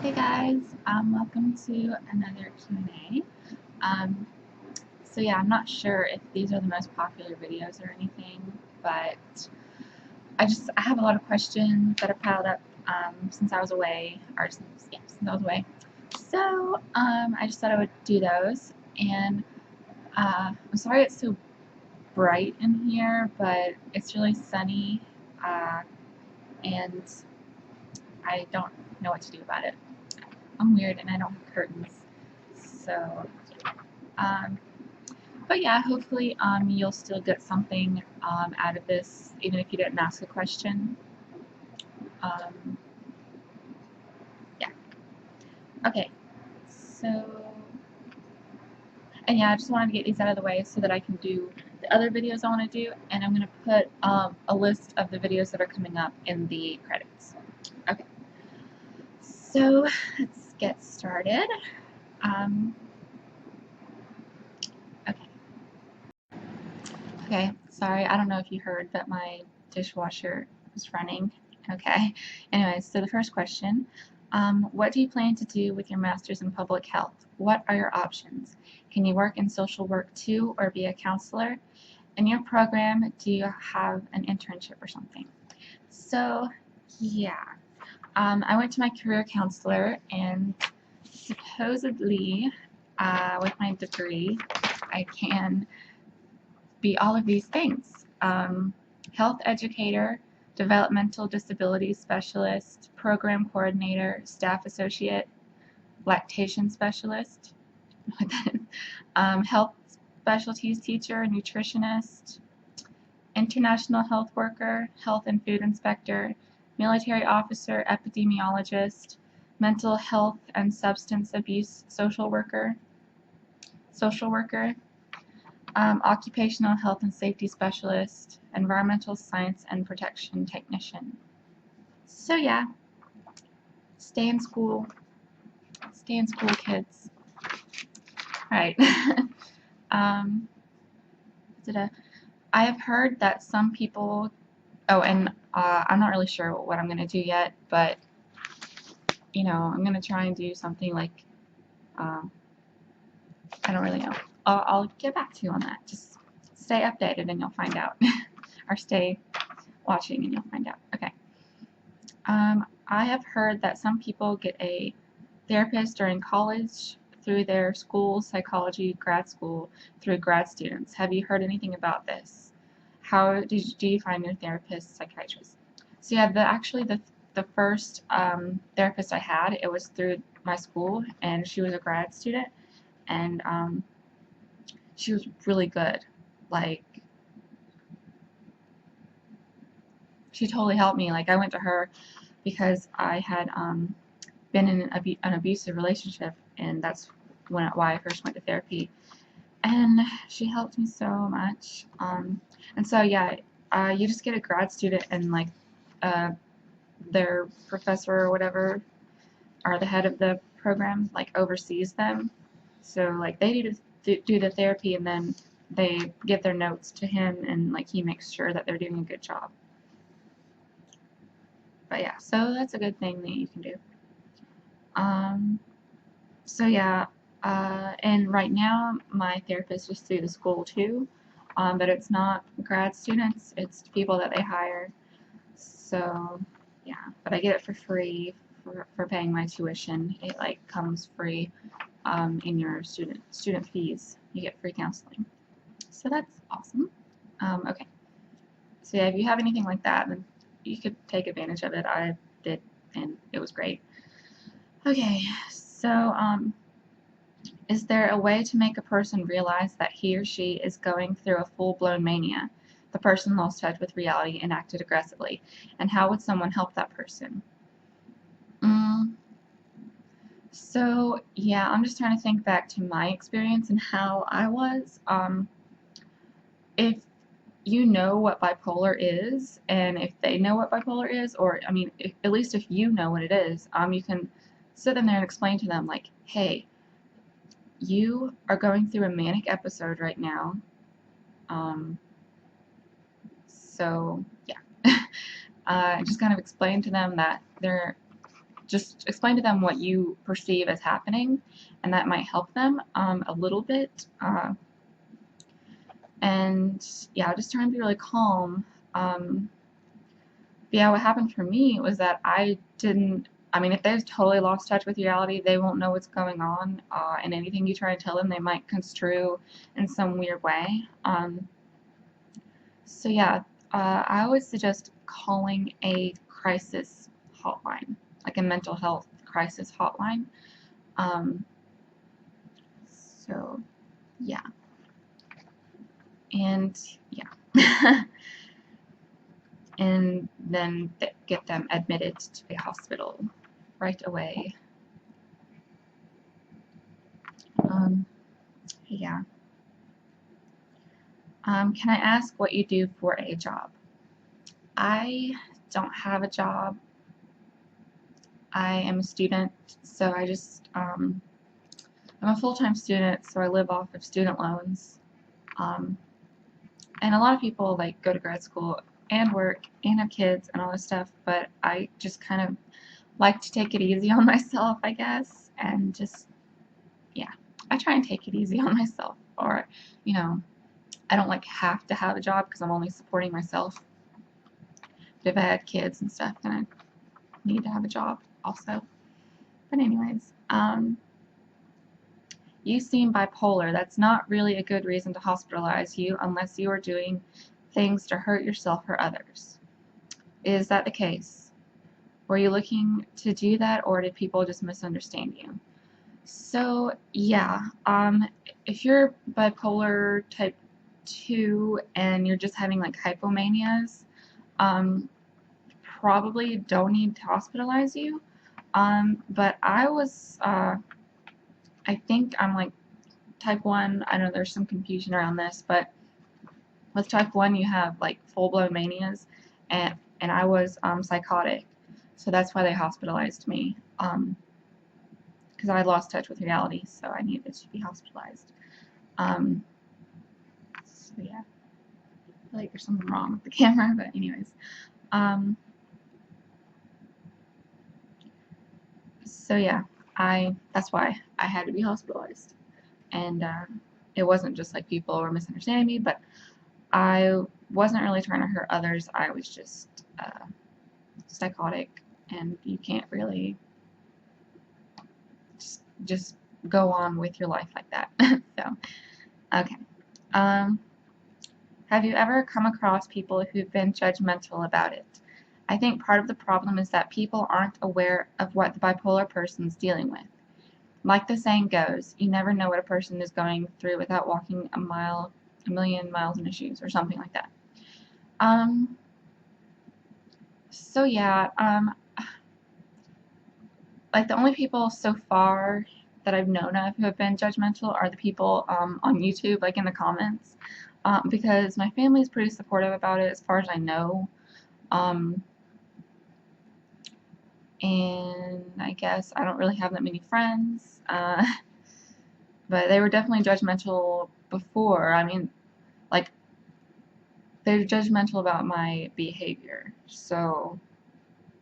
Hey guys, welcome to another Q&A. Um, so yeah, I'm not sure if these are the most popular videos or anything, but I have a lot of questions that have piled up since I was away, or since I was away. So I just thought I would do those, and I'm sorry it's so bright in here, but it's really sunny, and I don't know what to do about it. I'm weird and I don't have curtains. So, um, but yeah, hopefully you'll still get something out of this, even if you didn't ask a question. Um, yeah. Okay. So, and yeah, I just wanted to get these out of the way so that I can do the other videos I want to do, and I'm going to put a list of the videos that are coming up in the credits. Okay. So, let's get started. Okay. Okay, sorry, I don't know if you heard, but my dishwasher was running. Okay, anyways, so the first question, what do you plan to do with your master's in public health? What are your options? Can you work in social work too or be a counselor? In your program, do you have an internship or something? So, yeah, I went to my career counselor and supposedly, with my degree, I can be all of these things. Health educator, developmental disabilities specialist, program coordinator, staff associate, lactation specialist, health specialties teacher, nutritionist, international health worker, health and food inspector, military officer, epidemiologist, mental health and substance abuse social worker, occupational health and safety specialist, environmental science and protection technician. So yeah, stay in school, kids. All right. I have heard that some people. Oh, and I'm not really sure what I'm gonna do yet, but I'm gonna try and do something like I don't really know. I'll get back to you on that. Just stay updated and you'll find out, or stay watching and you'll find out. Okay. I have heard that some people get a therapist during college through their school, psychology grad school, through grad students. Have you heard anything about this? How do you find your therapist, psychiatrist? So yeah, the first therapist I had, it was through my school, and she was a grad student, and she was really good. Like, she totally helped me. Like, I went to her because I had been in an abusive relationship, and that's why I first went to therapy. And she helped me so much. And so yeah, you just get a grad student, and like their professor or whatever, or the head of the program, like oversees them. So like they do the therapy, and then they give their notes to him, and like he makes sure that they're doing a good job. But yeah, so that's a good thing that you can do. So yeah, and right now my therapist is through the school too, but it's not grad students, it's people that they hire. So yeah, but I get it for free for paying my tuition. It like comes free in your student fees. You get free counseling. So that's awesome. Okay, so yeah, if you have anything like that, then you could take advantage of it. I did, and it was great. Okay, so is there a way to make a person realize that he or she is going through a full-blown mania? The person lost touch with reality and acted aggressively. And how would someone help that person? So, yeah, I'm just trying to think back to my experience and how I was. If you know what bipolar is, and if they know what bipolar is, or, I mean, at least if you know what it is, you can sit in there and explain to them, like, hey, you are going through a manic episode right now. So yeah, just kind of explain to them that just explain to them what you perceive as happening, and that might help them a little bit. And yeah, just trying to be really calm. Yeah, what happened for me was that I didn't. I mean, if they've totally lost touch with reality, they won't know what's going on, and anything you try to tell them, they might construe in some weird way. So yeah, I always suggest calling a crisis hotline, like a mental health crisis hotline. Um, so yeah, and yeah, and then get them admitted to a hospital right away. Um, yeah. Can I ask what you do for a job? I don't have a job. I am a student, so I'm a full-time student, so I live off of student loans. Um, and a lot of people like go to grad school and work and have kids and all this stuff, but I just kind of like to take it easy on myself, I guess, and just, yeah, I try and take it easy on myself, or, you know, I don't like have to have a job because I'm only supporting myself. But if I had kids and stuff, then I need to have a job also. But anyways, you seem bipolar. That's not really a good reason to hospitalize you unless you are doing things to hurt yourself or others. Is that the case? Were you looking to do that, or did people just misunderstand you? So yeah, if you're bipolar type 2 and you're just having like hypomanias, probably don't need to hospitalize you. But I think I'm like type 1. I know there's some confusion around this, but with type 1 you have like full-blown manias, and I was psychotic, so that's why they hospitalized me, because I lost touch with reality, so I needed to be hospitalized. So yeah, I feel like there's something wrong with the camera, but anyways. So yeah, that's why I had to be hospitalized. And it wasn't just like people were misunderstanding me, but I wasn't really trying to hurt others. I was just psychotic, and you can't really just go on with your life like that. So, okay. Have you ever come across people who've been judgmental about it? I think part of the problem is that people aren't aware of what the bipolar person's dealing with. Like the saying goes, you never know what a person is going through without walking a million miles in his shoes, or something like that. So yeah, like the only people so far that I've known of who have been judgmental are the people on YouTube, like in the comments, because my family is pretty supportive about it as far as I know. And I guess I don't really have that many friends, but they were definitely judgmental before. I mean, like, they're judgmental about my behavior, so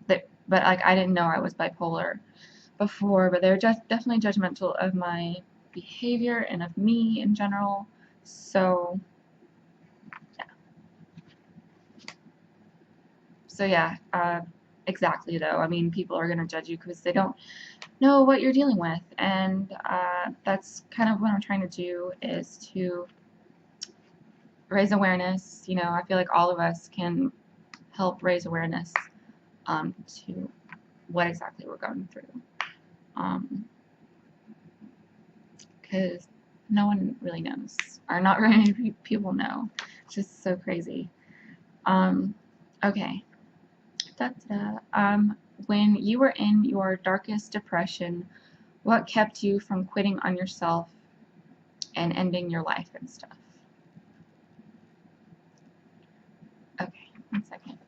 but like I didn't know I was bipolar before, but they're just definitely judgmental of my behavior and of me in general. So yeah, exactly though. I mean, people are gonna judge you because they don't know what you're dealing with, and that's kind of what I'm trying to do, is to raise awareness. You know, I feel like all of us can help raise awareness to what exactly we're going through, because no one really knows, or not very many people know. It's just so crazy. Okay. When you were in your darkest depression, what kept you from quitting on yourself and ending your life and stuff? Okay, 1 second.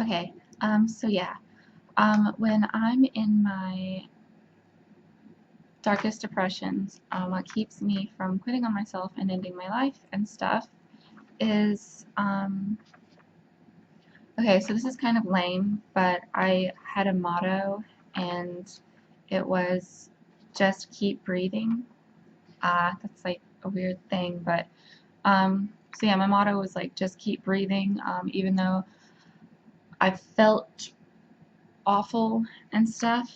Okay, so yeah, when I'm in my darkest depressions, what keeps me from quitting on myself and ending my life and stuff is, Okay, so this is kind of lame, but I had a motto, and it was just keep breathing. That's like a weird thing, but so yeah, my motto was like just keep breathing. Even though I felt awful and stuff,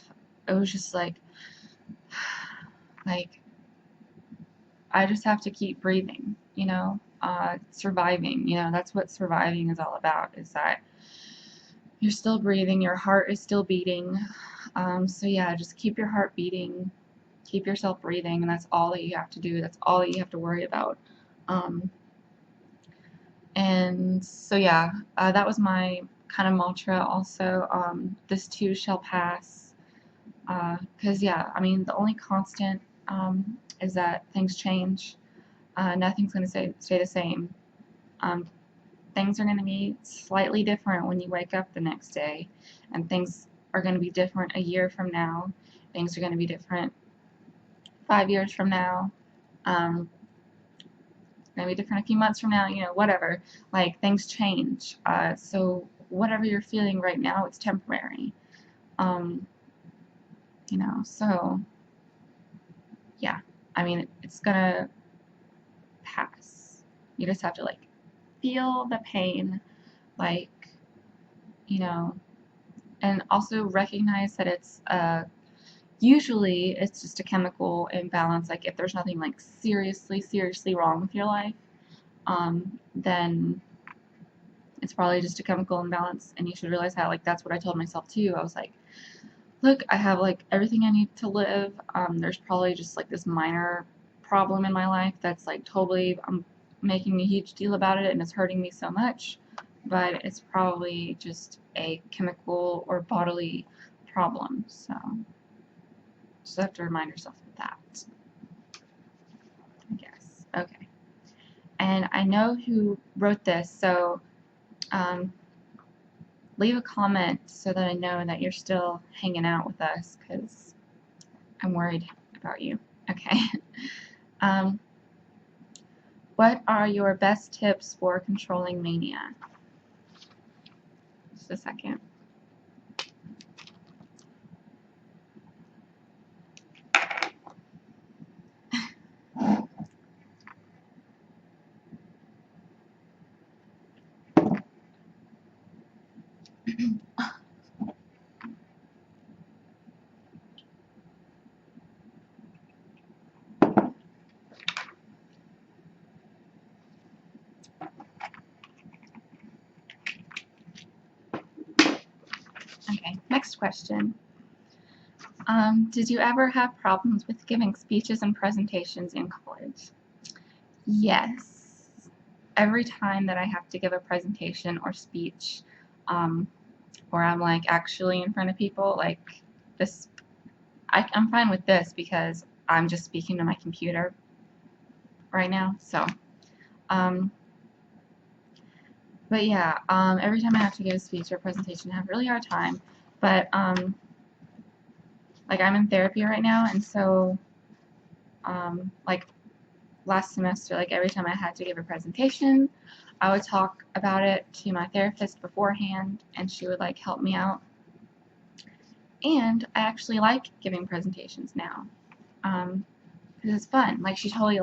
it was just like I just have to keep breathing, surviving. That's what surviving is all about, is that you're still breathing, your heart is still beating. So yeah, just keep your heart beating, keep yourself breathing, and that's all that you have to do. That's all that you have to worry about. And so yeah, that was my kind of mantra also. This too shall pass. Because yeah, I mean, the only constant is that things change. Nothing's going to stay the same. Um, things are going to be slightly different when you wake up the next day, and things are going to be different a year from now. Things are going to be different 5 years from now. Going to be different a few months from now. Whatever. Like, things change. So whatever you're feeling right now, it's temporary. So yeah, I mean, it's gonna pass. You just have to feel the pain, like, and also recognize that it's usually it's just a chemical imbalance. Like, if there's nothing seriously wrong with your life, then it's probably just a chemical imbalance, and you should realize that. That's what I told myself too. I was like, look, I have everything I need to live. There's probably just this minor problem in my life that's totally, I'm making a huge deal about it and it's hurting me so much, but it's probably just a chemical or bodily problem. So just have to remind yourself of that, I guess. Okay. And I know who wrote this, so leave a comment so that I know that you're still hanging out with us, because I'm worried about you. Okay. What are your best tips for controlling mania? Just a second. Okay, next question. Did you ever have problems with giving speeches and presentations in college? Yes. Every time that I have to give a presentation or speech, or I'm actually in front of people, this, I'm fine with this because I'm just speaking to my computer right now. So, but yeah, every time I have to give a speech or presentation, I have a really hard time. But I'm in therapy right now, and so last semester, every time I had to give a presentation, I would talk about it to my therapist beforehand, and she would help me out. And I actually like giving presentations now, because it's fun. She totally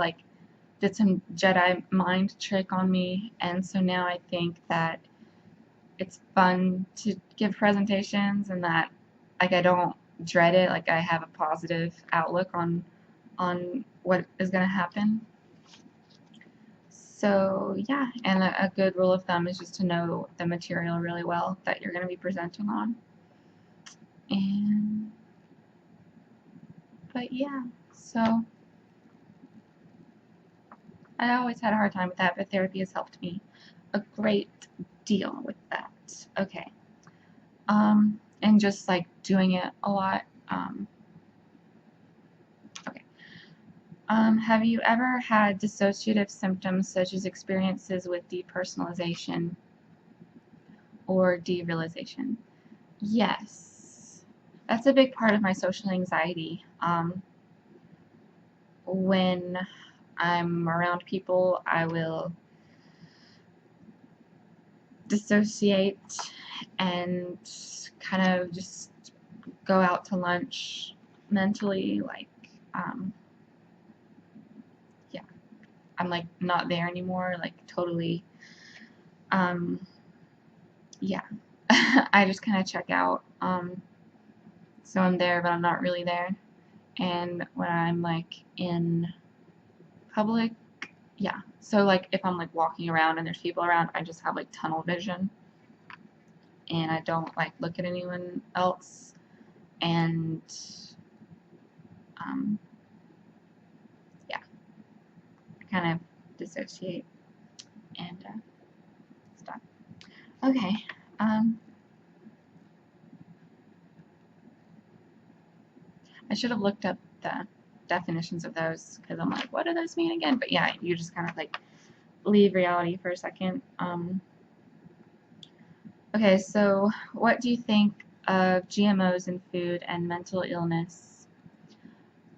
did some Jedi mind trick on me, and so now I think that it's fun to give presentations, and that I don't dread it. I have a positive outlook on what is going to happen. So yeah, and a good rule of thumb is just to know the material really well that you're going to be presenting on. But yeah, so I always had a hard time with that, but therapy has helped me a great deal with that. Okay. And just doing it a lot. Okay. Have you ever had dissociative symptoms such as experiences with depersonalization or derealization? Yes. That's a big part of my social anxiety. When I'm around people, I will dissociate and kind of just go out to lunch mentally, like, yeah, I'm like not there anymore, like totally, yeah, I just kind of check out, so I'm there, but I'm not really there, and when I'm like in public, yeah, so like if I'm like walking around and there's people around, I just have like tunnel vision, and I don't like look at anyone else, and yeah, I kind of dissociate and stuff. Okay, I should have looked up the definitions of those because I'm like, what do those mean again? But yeah, you just kind of like leave reality for a second. Okay, so what do you think of GMOs in food and mental illness?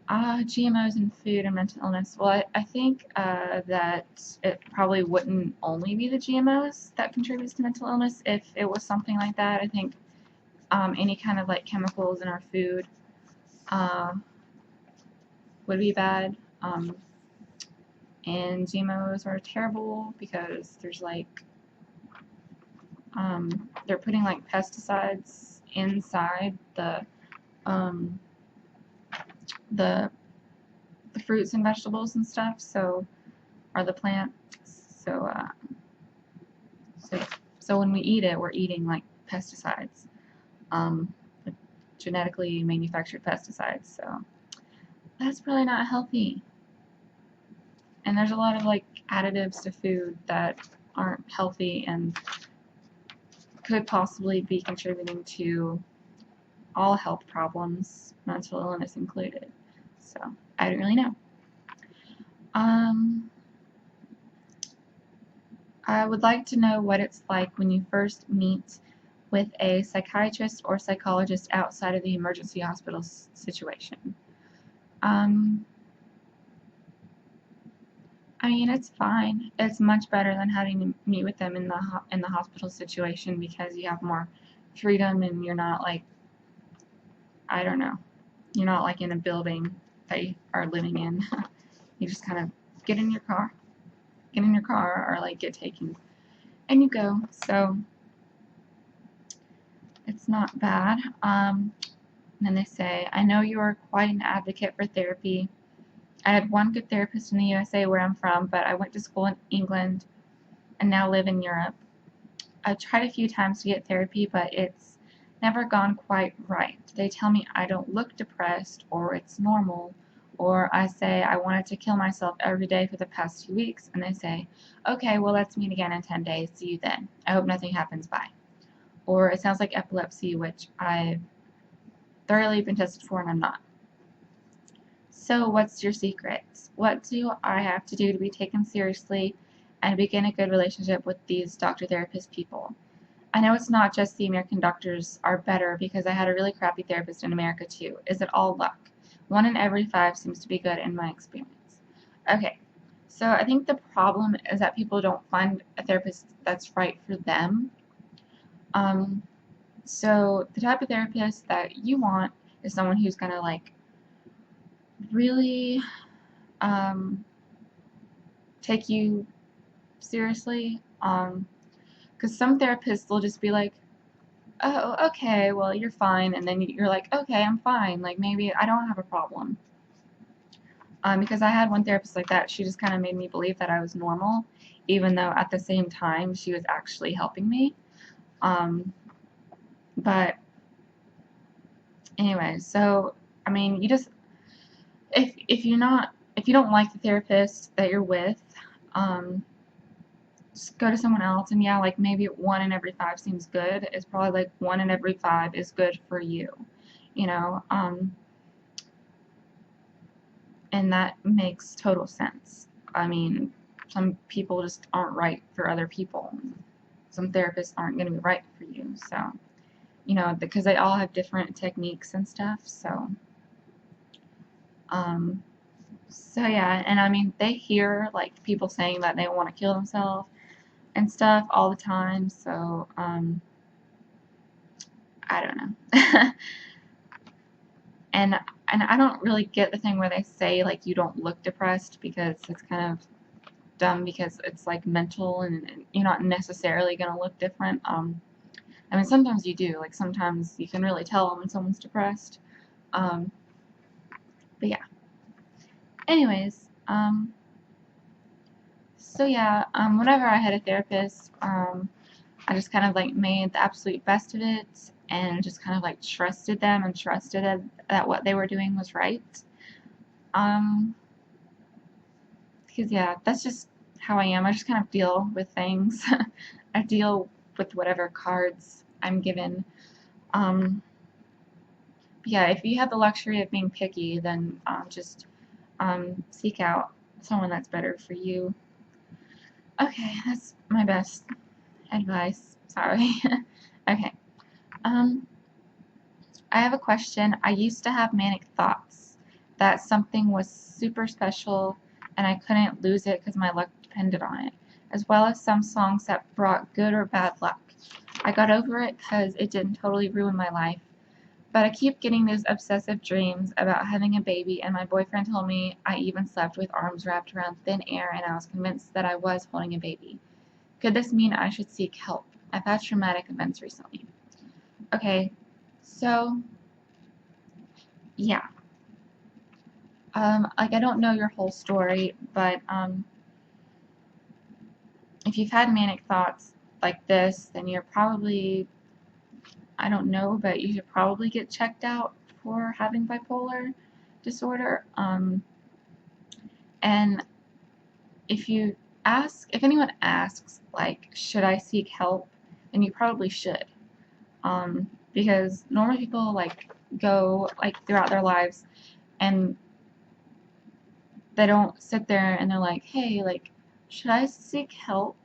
GMOs in food and mental illness. Well, I think that it probably wouldn't only be the GMOs that contributes to mental illness. If it was something like that, I think any kind of like chemicals in our food would be bad. And GMOs are terrible because there's like they're putting like pesticides inside the fruits and vegetables and stuff. So are the plants. So so when we eat it, we're eating like pesticides, like genetically manufactured pesticides. So that's probably not healthy. And there's a lot of like additives to food that aren't healthy and could possibly be contributing to all health problems, mental illness included. So I don't really know. I would like to know what it's like when you first meet with a psychiatrist or psychologist outside of the emergency hospital situation. I mean, it's fine. It's much better than having to meet with them in the hospital situation because you have more freedom and you're not like, I don't know, you're not like in a building that you are living in. You just kind of get in your car or like get taken and you go. So it's not bad. And then they say, I know you are quite an advocate for therapy. I had one good therapist in the USA where I'm from, but I went to school in England and now live in Europe. I've tried a few times to get therapy, but it's never gone quite right. They tell me I don't look depressed or it's normal, or I say I wanted to kill myself every day for the past 2 weeks, and they say, okay, well, let's meet again in 10 days. See you then. I hope nothing happens. Bye. Or it sounds like epilepsy, which I've thoroughly been tested for and I'm not. So what's your secret? What do I have to do to be taken seriously and begin a good relationship with these doctor-therapist people? I know it's not just the American doctors are better because I had a really crappy therapist in America too. Is it all luck? 1 in every 5 seems to be good in my experience. Okay, so I think the problem is that people don't find a therapist that's right for them. So the type of therapist that you want is someone who's gonna like really take you seriously. Because some therapists will just be like, oh, okay, well, you're fine, and then you're like, okay, I'm fine, like, maybe I don't have a problem. Because I had one therapist like that. She just kind of made me believe that I was normal, even though at the same time she was actually helping me. But anyway, so, I mean, you just, if you don't like the therapist that you're with, just go to someone else. And yeah, like maybe 1 in every 5 seems good. It's probably like 1 in every 5 is good for you, you know. And that makes total sense. I mean, some people just aren't right for other people. Some therapists aren't going to be right for you. So, you know, because they all have different techniques and stuff. So, so yeah, and I mean, they hear like people saying that they want to kill themselves. and stuff all the time, so I don't know. and I don't really get the thing where they say like you don't look depressed, because it's kind of dumb, because it's like mental, and you're not necessarily gonna look different. I mean, sometimes you do, like sometimes you can really tell when someone's depressed. Um, but yeah. Anyways, so yeah, whenever I had a therapist, I just kind of like made the absolute best of it, and just kind of like trusted them, and trusted that what they were doing was right. Um, because yeah, that's just how I am. I just kind of deal with things. I deal with whatever cards I'm given. Um, yeah, if you have the luxury of being picky, then just seek out someone that's better for you. Okay, that's my best advice. Sorry. Okay. Um, I have a question. I used to have manic thoughts that something was super special and I couldn't lose it because my luck depended on it, as well as some songs that brought good or bad luck. I got over it because it didn't totally ruin my life, but I keep getting these obsessive dreams about having a baby, and my boyfriend told me I even slept with arms wrapped around thin air, and I was convinced that I was holding a baby. Could this mean I should seek help? I've had traumatic events recently. Okay, so yeah. Like I don't know your whole story, but if you've had manic thoughts like this, then you're probably, I don't know, but you should probably get checked out for having bipolar disorder. And if anyone asks, like, should I seek help, then you probably should. Because normal people like go like throughout their lives, and they don't sit there and they're like, hey, like, should I seek help?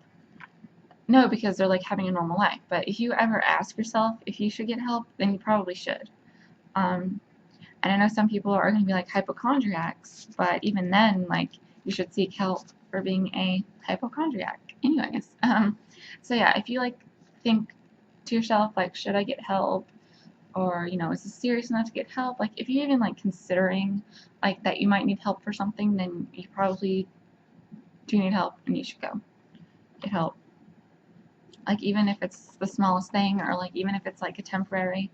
No, because they're like having a normal life. But if you ever ask yourself if you should get help, then you probably should. Um, and I know some people are going to be like hypochondriacs, but even then, like, you should seek help for being a hypochondriac. Anyways, so yeah, if you like think to yourself like, should I get help? Or, is this serious enough to get help? Like, if you're even like considering like that you might need help for something, then you probably do need help, and you should go get help. Like, even if it's the smallest thing, or like even if it's like a temporary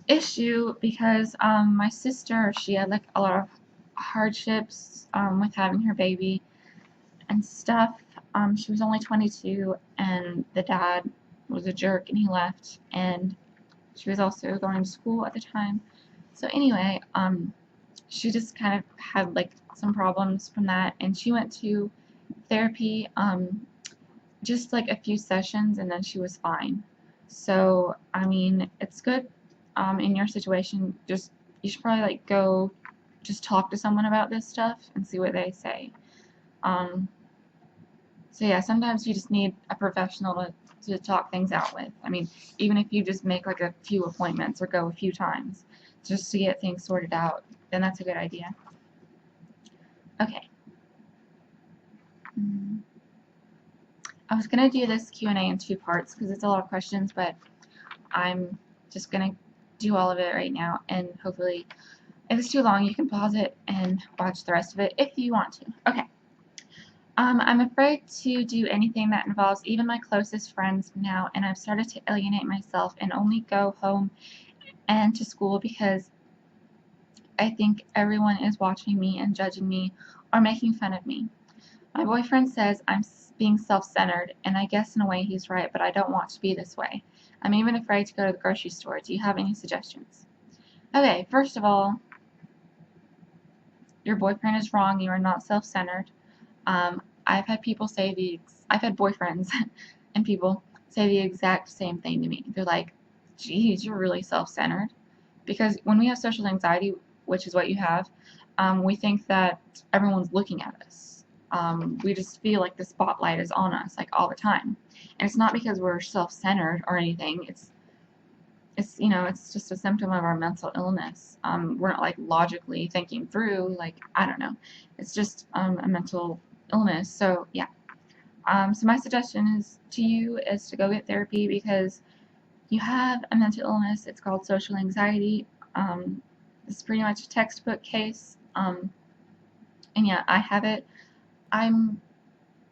issue, because my sister, she had like a lot of hardships with having her baby and stuff. She was only 22, and the dad was a jerk, and he left, and she was also going to school at the time. So anyway, she just kind of had like some problems from that, and she went to therapy, just like a few sessions, and then she was fine. So I mean, it's good. In your situation, just you should probably like go, just talk to someone about this stuff and see what they say. Um, so yeah, sometimes you just need a professional to talk things out with. I mean, even if you just make like a few appointments or go a few times just to get things sorted out, then that's a good idea. Okay. I was gonna do this Q&A in two parts because it's a lot of questions, but I'm just gonna do all of it right now, and hopefully if it's too long you can pause it and watch the rest of it if you want to. Okay. I'm afraid to do anything that involves even my closest friends now, and I've started to alienate myself and only go home and to school because I think everyone is watching me and judging me or making fun of me. My boyfriend says I'm being self-centered, and I guess in a way he's right, but I don't want to be this way. I'm even afraid to go to the grocery store. Do you have any suggestions? Okay, first of all, your boyfriend is wrong. You are not self-centered. I've had people say I've had boyfriends and people say the exact same thing to me. They're like, geez, you're really self-centered. Because when we have social anxiety, which is what you have, we think that everyone's looking at us. We just feel like the spotlight is on us like all the time. And it's not because we're self-centered or anything. It's just a symptom of our mental illness. We're not like logically thinking through, like, I don't know. It's just a mental illness. So yeah. So my suggestion to you is to go get therapy because you have a mental illness. It's called social anxiety. It's pretty much a textbook case. And yeah, I have it. I'm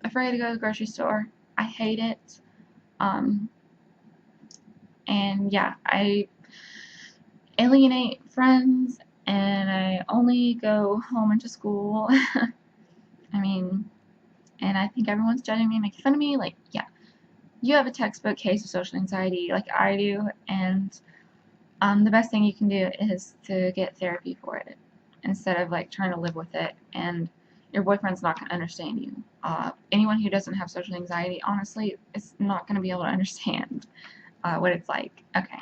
afraid to go to the grocery store. I hate it. Um, and yeah, I alienate friends and I only go home and to school. I mean, and I think everyone's judging me, making fun of me. Like, yeah, you have a textbook case of social anxiety like I do, and the best thing you can do is to get therapy for it instead of like trying to live with it, and your boyfriend's not going to understand you. Anyone who doesn't have social anxiety, honestly, is not going to be able to understand what it's like. Okay.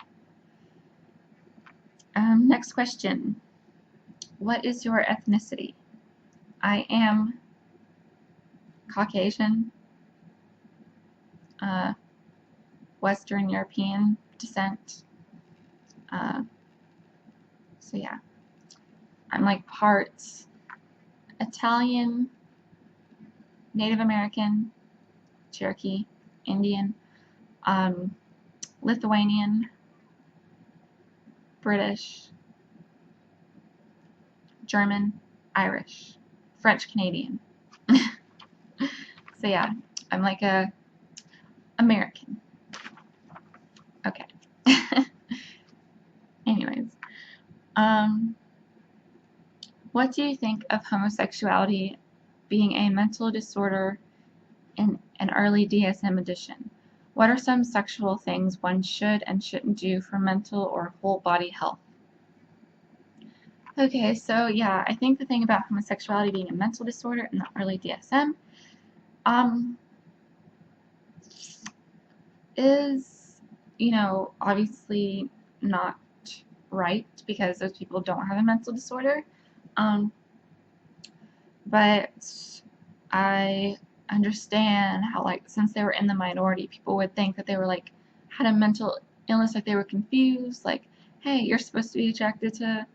Next question. What is your ethnicity? I am Caucasian, uh, Western European descent. Uh, so yeah, I'm like part Italian, Native American, Cherokee, Indian, um, Lithuanian, British, German, Irish, French Canadian. So yeah, I'm like a American. Okay. Anyways, what do you think of homosexuality being a mental disorder in an early DSM edition? What are some sexual things one should and shouldn't do for mental or whole body health? Okay, so yeah, I think the thing about homosexuality being a mental disorder in the early DSM um, is, obviously not right because those people don't have a mental disorder. Um, but I understand how, like, since they were in the minority, people would think that they were, like, had a mental illness, like they were confused, like, hey, you're supposed to be attracted to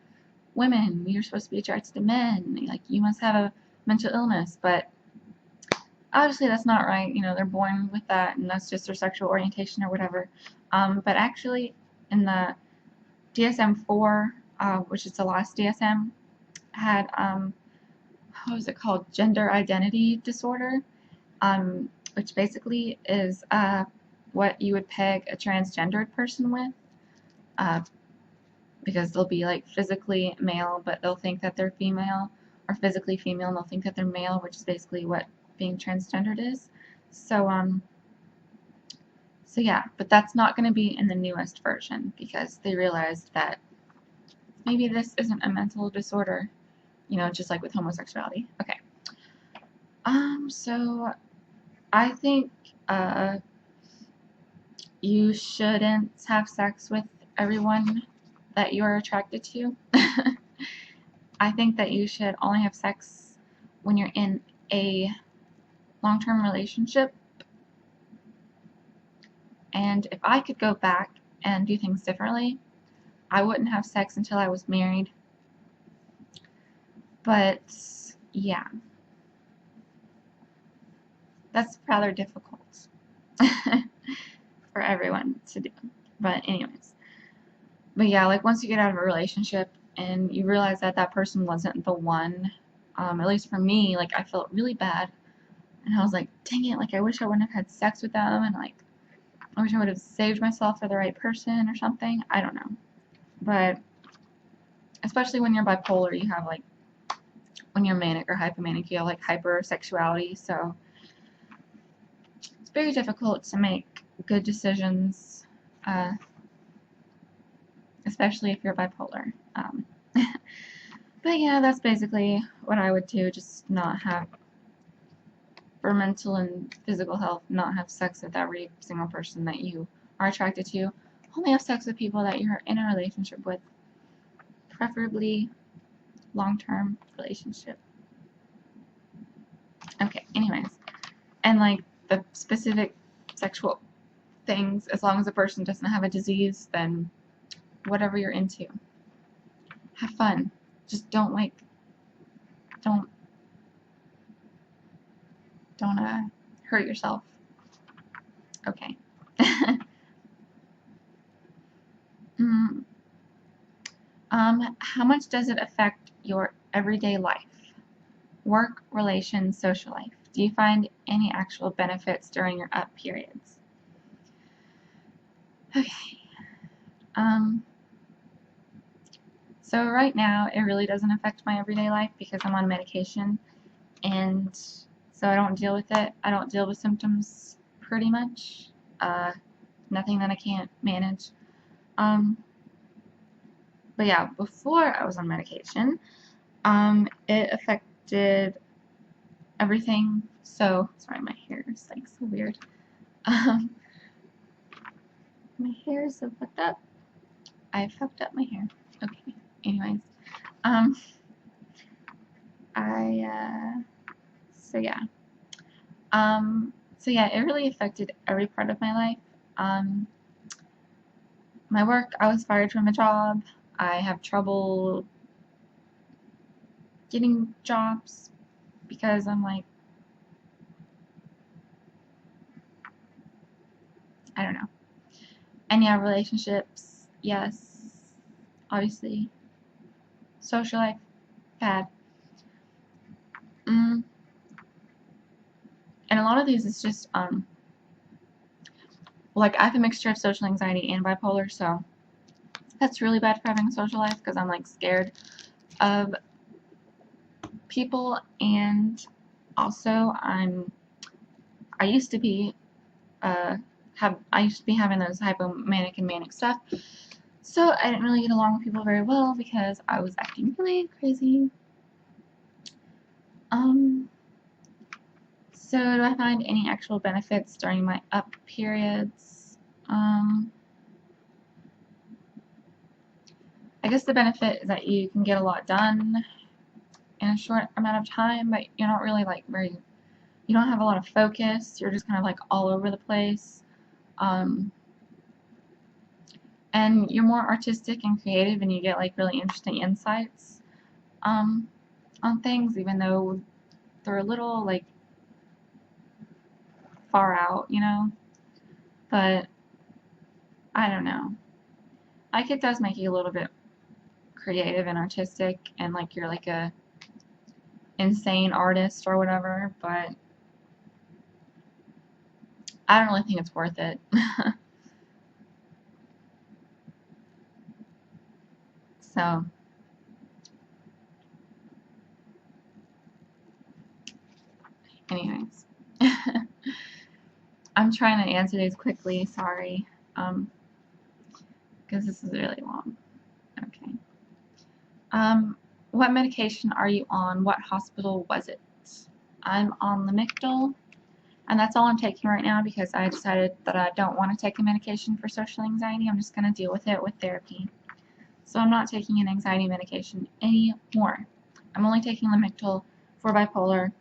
women, you're supposed to be attracted to men, like, you must have a mental illness, but obviously that's not right. They're born with that, and that's just their sexual orientation or whatever. But actually, in the DSM-4, which is the last DSM, had what was it called? Gender identity disorder, which basically is what you would peg a transgendered person with, uh, because they'll be like physically male, but they'll think that they're female, or physically female, and they'll think that they're male, which is basically what being transgendered is. So yeah, but that's not going to be in the newest version because they realized that maybe this isn't a mental disorder, just like with homosexuality. Okay. So I think you shouldn't have sex with everyone that you're attracted to. I think that you should only have sex when you're in a long-term relationship. And if I could go back and do things differently, I wouldn't have sex until I was married. But yeah, that's rather difficult for everyone to do. But anyways, but yeah, like once you get out of a relationship and you realize that that person wasn't the one, at least for me, like I felt really bad, and I was like, dang it, like I wish I wouldn't have had sex with them, and like I wish I would have saved myself for the right person or something. I don't know, but especially when you're bipolar, you have like when you're manic or hypomanic, you have like hypersexuality, so it's very difficult to make good decisions, uh, especially if you're bipolar. But yeah, that's basically what I would do, just not have, for mental and physical health, not have sex with every single person that you are attracted to. Only have sex with people that you're in a relationship with, preferably long-term relationship. Okay, anyways. And like the specific sexual things, as long as the person doesn't have a disease, then whatever you're into, have fun. Just don't hurt hurt yourself. Okay. How much does it affect your everyday life? Work, relations, social life. Do you find any actual benefits during your up periods? Okay. So right now, it really doesn't affect my everyday life because I'm on medication, and so I don't deal with it. I don't deal with symptoms pretty much. Nothing that I can't manage. But yeah, before I was on medication, it affected everything. So, sorry, my hair is like so weird. My hair is so fucked up. I fucked up my hair. Okay. Anyways, so yeah. So yeah, it really affected every part of my life. My work, I was fired from a job. I have trouble getting jobs because I'm like, I don't know. And yeah, relationships, yes, obviously. Social life, bad. And a lot of these is just, like I have a mixture of social anxiety and bipolar, so that's really bad for having a social life because I'm like scared of people, and also I used to be having those hypomanic and manic stuff, so I didn't really get along with people very well because I was acting really crazy. So do I find any actual benefits during my up periods? I guess the benefit is that you can get a lot done in a short amount of time, but you're not really like you don't have a lot of focus. You're just kind of like all over the place. And you're more artistic and creative, and you get like really interesting insights on things, even though they're a little like far out, you know. But I don't know. Like it does make you a little bit creative and artistic, and like you're like a insane artist or whatever. But I don't really think it's worth it. So. Anyways, I'm trying to answer these quickly, sorry, because this is really long. Okay. What medication are you on? What hospital was it? I'm on Lamictal, and that's all I'm taking right now because I decided that I don't want to take a medication for social anxiety. I'm just going to deal with it with therapy. So I'm not taking an anxiety medication anymore. I'm only taking Lamictal for bipolar.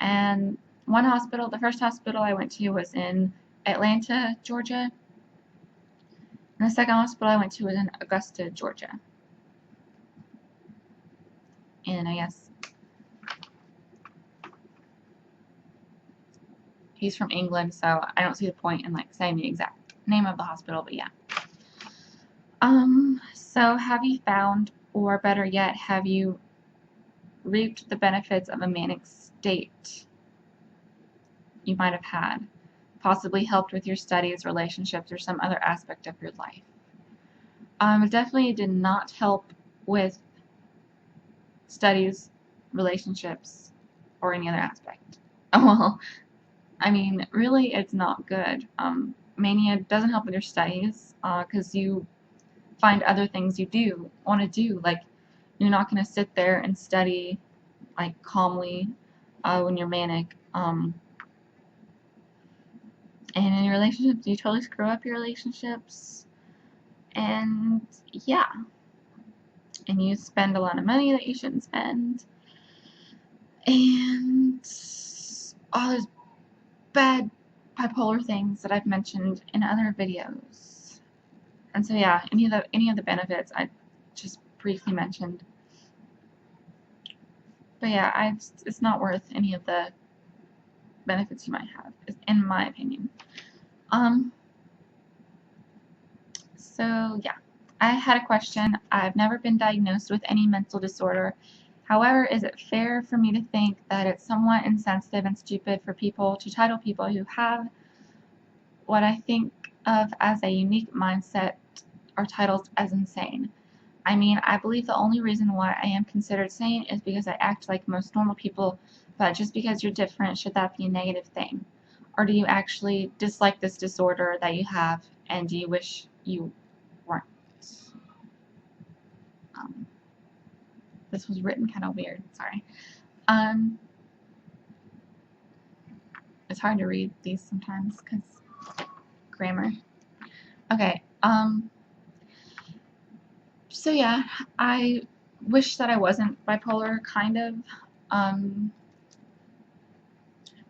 And one hospital, the first hospital I went to was in Atlanta, Georgia. And the second hospital I went to was in Augusta, Georgia. And I guess he's from England, so I don't see the point in like saying the exact name of the hospital, but yeah. So have you found, or better yet, have you reaped the benefits of a manic state you might have had? Possibly helped with your studies, relationships, or some other aspect of your life? It definitely did not help with studies, relationships, or any other aspect. Well, I mean, really, it's not good. Mania doesn't help with your studies because you find other things you want to do. Like, you're not going to sit there and study like calmly when you're manic. And in your relationships, you totally screw up your relationships. And yeah. And you spend a lot of money that you shouldn't spend. And all those bad bipolar things that I've mentioned in other videos. And so yeah, any of the benefits I just briefly mentioned. But yeah, it's not worth any of the benefits you might have, in my opinion. So yeah, I had a question. I've never been diagnosed with any mental disorder. However, is it fair for me to think that it's somewhat insensitive and stupid for people to title people who have what I think of as a unique mindset or titles as insane? I mean, I believe the only reason why I am considered sane is because I act like most normal people, but just because you're different, should that be a negative thing? Or do you actually dislike this disorder that you have, and do you wish you weren't? This was written kind of weird, sorry. It's hard to read these sometimes because grammar. Okay, so yeah, I wish that I wasn't bipolar, kind of.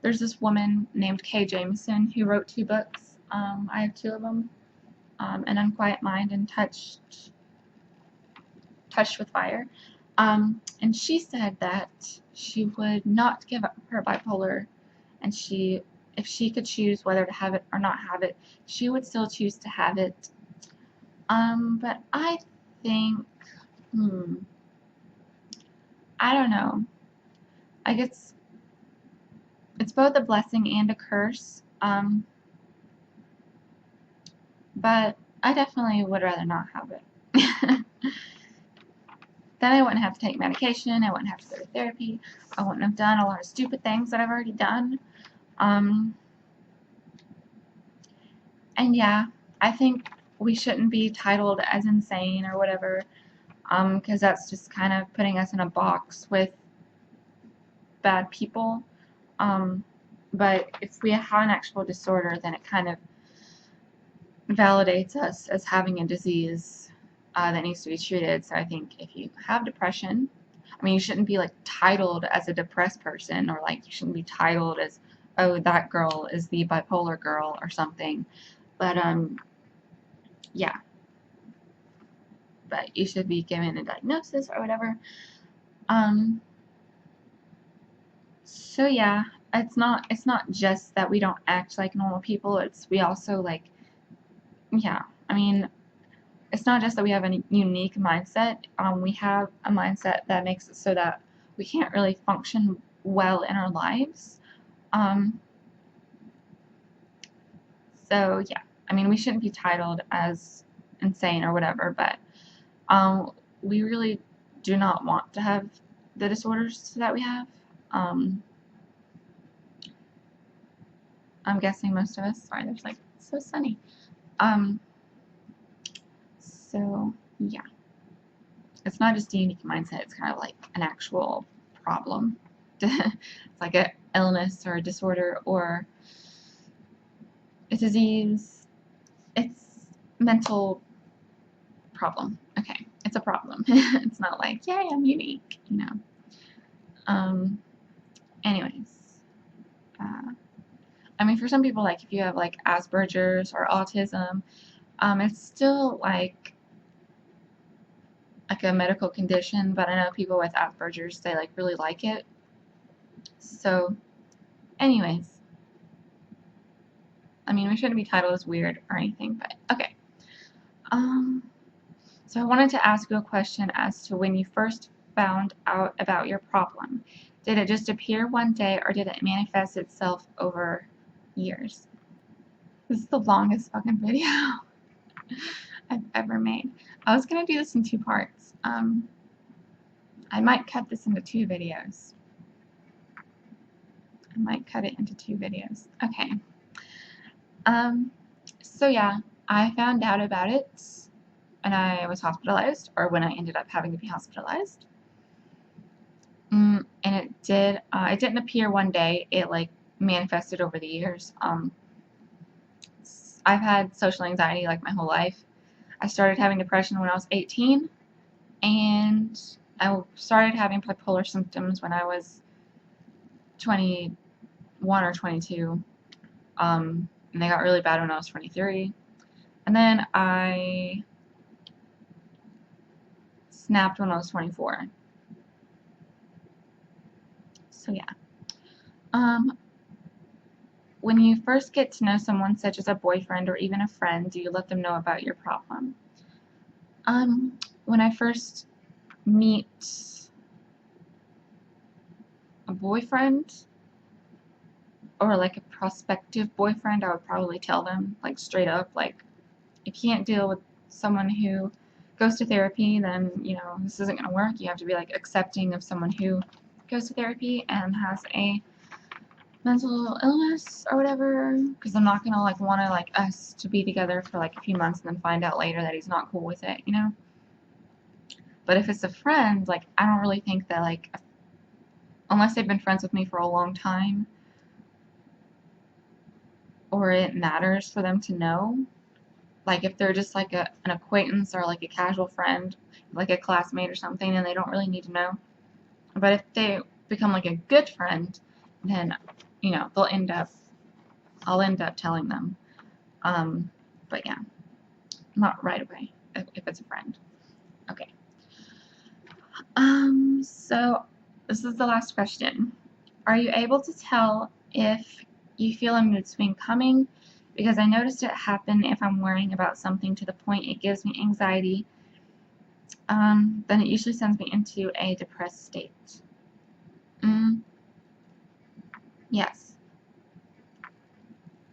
There's this woman named Kay Jameson who wrote 2 books. I have 2 of them, An Unquiet Mind and Touched with Fire. And she said that she would not give up her bipolar, and if she could choose whether to have it or not have it, she would still choose to have it. But I think, I don't know. I guess it's both a blessing and a curse. But I definitely would rather not have it. Then I wouldn't have to take medication, I wouldn't have to go to therapy, I wouldn't have done a lot of stupid things that I've already done. And yeah, I think we shouldn't be titled as insane or whatever, because that's just kind of putting us in a box with bad people. But if we have an actual disorder, then it kind of validates us as having a disease that needs to be treated. So I think if you have depression, I mean, you shouldn't be like titled as a depressed person, or like you shouldn't be titled as, oh, that girl is the bipolar girl or something. But yeah, but you should be given a diagnosis or whatever. So yeah, it's not just that we don't act like normal people. We also like, yeah, I mean, it's not just that we have a unique mindset. We have a mindset that makes it so that we can't really function well in our lives. So yeah, I mean, we shouldn't be titled as insane or whatever, but we really do not want to have the disorders that we have. I'm guessing most of us. Sorry, there's like, it's so sunny. So yeah, it's not just a unique mindset, it's kind of like an actual problem. It's like an illness or a disorder or a disease. It's mental problem. Okay, it's a problem. It's not like, yay, I'm unique, you know. Anyways, I mean, for some people, like if you have like Asperger's or autism, it's still like a medical condition, but I know people with Asperger's, they like really like it. So anyways, I mean, we shouldn't be titled as weird or anything, but okay. So I wanted to ask you a question as to when you first found out about your problem. Did it just appear one day, or did it manifest itself over years? This is the longest fucking video I've ever made. I was going to do this in 2 parts. I might cut this into 2 videos. I might cut it into 2 videos. Okay. So yeah, I found out about it and I was hospitalized, or when I ended up having to be hospitalized. And it didn't appear one day. It like manifested over the years. I've had social anxiety like my whole life. I started having depression when I was 18, and I started having bipolar symptoms when I was 21 or 22. And they got really bad when I was 23. And then I snapped when I was 24. So yeah. when you first get to know someone, such as a boyfriend or even a friend, do you let them know about your problem? When I first meet a boyfriend or like a prospective boyfriend, I would probably tell them like straight up, like, if you can't deal with someone who goes to therapy, then this isn't going to work. You have to be like accepting of someone who goes to therapy and has a mental illness or whatever, because I'm not gonna like want to like us to be together for like a few months and then find out later that he's not cool with it, But if it's a friend, like, I don't really think that, like, unless they've been friends with me for a long time or it matters for them to know, like if they're just like an acquaintance or like a casual friend, like a classmate or something, and they don't really need to know. But if they become like a good friend, then I'll end up telling them. But yeah, not right away if it's a friend. Okay. So this is the last question. Are you able to tell if you feel a mood swing coming? Because I noticed it happen if I'm worrying about something to the point it gives me anxiety. Then it usually sends me into a depressed state. Yes.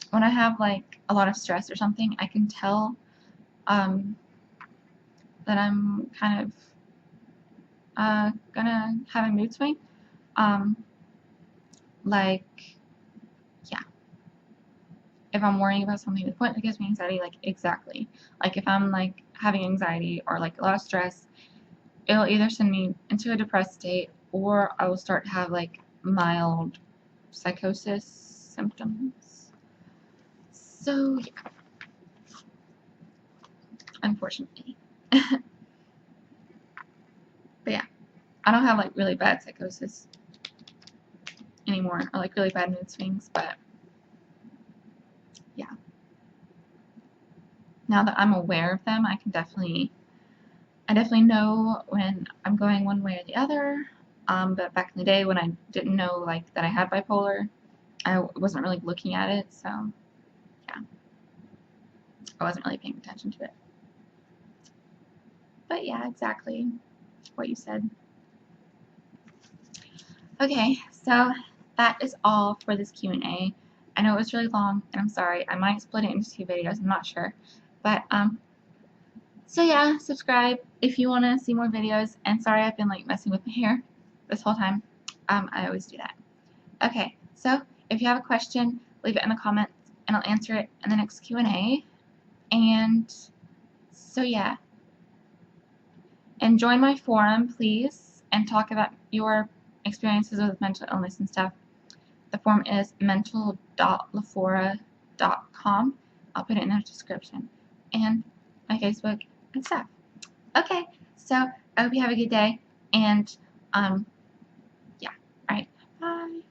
When I have like a lot of stress or something, I can tell that I'm kind of gonna have a mood swing. Like, yeah. If I'm worrying about something to the point that gives me anxiety, like, exactly. Like, if I'm like having anxiety or like a lot of stress, it'll either send me into a depressed state or I will start to have like mild psychosis symptoms. So, yeah, unfortunately. But yeah, I don't have like really bad psychosis anymore or like really bad mood swings, but yeah. Now that I'm aware of them, I definitely know when I'm going one way or the other. But back in the day when I didn't know like that I had bipolar, I wasn't really looking at it, so yeah, I wasn't really paying attention to it. But yeah, exactly what you said. Okay, so that is all for this Q&A. I know it was really long, and I'm sorry. I might split it into 2 videos. I'm not sure, but so yeah, subscribe if you want to see more videos. And sorry, I've been like messing with my hair this whole time. I always do that. Okay, so if you have a question, leave it in the comments, and I'll answer it in the next Q&A. And so yeah, and join my forum, please, and talk about your experiences with mental illness and stuff. The forum is mental.lafora.com. I'll put it in the description. And my Facebook and stuff. Okay, so I hope you have a good day. And yeah, alright, bye.